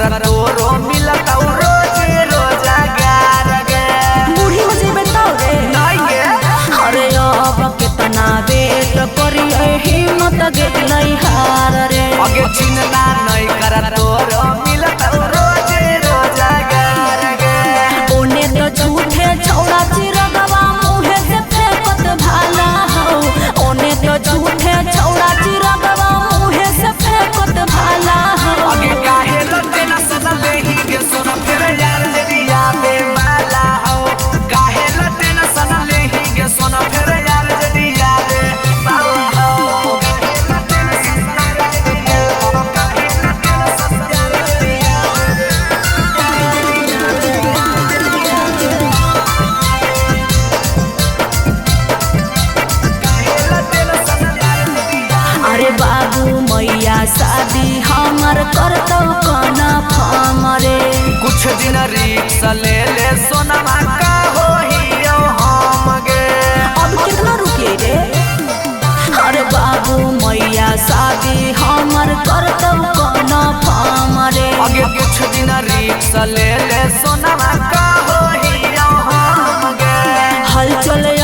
कर तोरो मिलत रोज रोजगार गे। बूढ़ी हो जेबे तो रे नहीं गे अरे अब कितना वेट करिए हिम्मत गेलै हार रे। अगे चिन्ता नहीं कर तोरो मिलत रोज रोजगार गे। ओने तो झूठे छौड़ा चिरगवा मुहे से फेंकत भाला हो। ओने तो झूठे छौड़ा चिरगवा मुहे से फेंकत भाला हो। अगे काहे लते न सदले ही गे सोना फिर यार जदिया बेमाला हो। काहे लते न सदले ही गे सोना फिर यार जदिया बेमाला हो। काहे लते न सदले ही गे काहे लते न सदले अरे बाबू मैया शादी हमर करतौ कना हमरे। कुछ दिन रिक्शा ले ले सोनमा का होइयो हम गे। अब कितना रुके रे अरे बाबू मैया शादी हमर करतौ कना हमरे। अगे कुछ दिन रिक्शा ले ले सोनमा का होइयो हम गे। हल चले